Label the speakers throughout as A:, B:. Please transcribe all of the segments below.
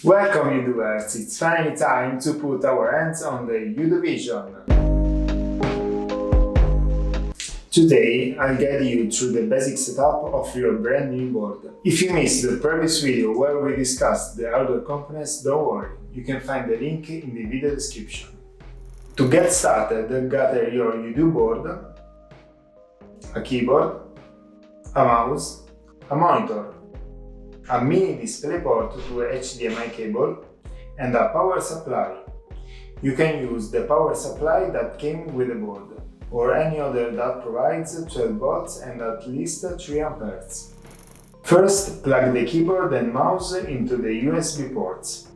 A: Welcome UDOOVers, it's finally time to put our hands on the UDOO VISION. Today I'll guide you through the basic setup of your brand new board. If you missed the previous video where we discussed the hardware components, don't worry, you can find the link in the video description. To get started, gather your UDOO board, a keyboard, a mouse, a monitor, a mini DisplayPort to HDMI cable, and a power supply. You can use the power supply that came with the board, or any other that provides 12 volts and at least 3 amperes. First, plug the keyboard and mouse into the USB ports.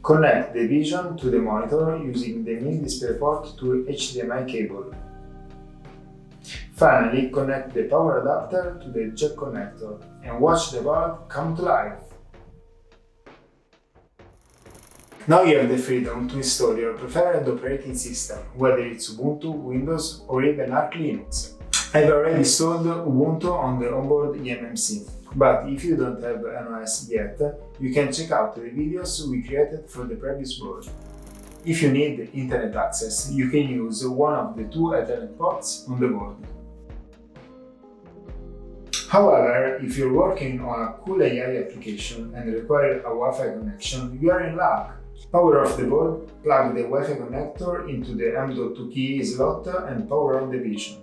A: Connect the Vision to the monitor using the mini DisplayPort to HDMI cable. Finally, connect the power adapter to the jack connector and watch the board come to life. Now you have the freedom to install your preferred operating system, whether it's Ubuntu, Windows, or even ArchLinux. I've already installed Ubuntu on the onboard eMMC, but if you don't have an OS yet, you can check out the videos we created for the previous board. If you need internet access, you can use one of the 2 Ethernet ports on the board. However, if you're working on a 𝙐𝘿𝙊 application and require a Wi-Fi connection, you are in luck. Power off the board, plug the Wi-Fi connector into the M.2 Key E slot and power on the Vision.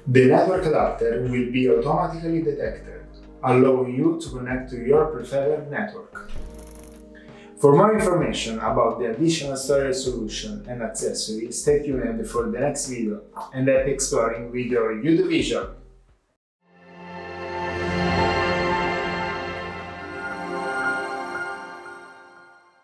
A: The network adapter will be automatically detected, allowing you to connect to your preferred network. For more information about the additional storage solution and accessories, stay tuned for the next video and happy exploring with your UDOO VISION!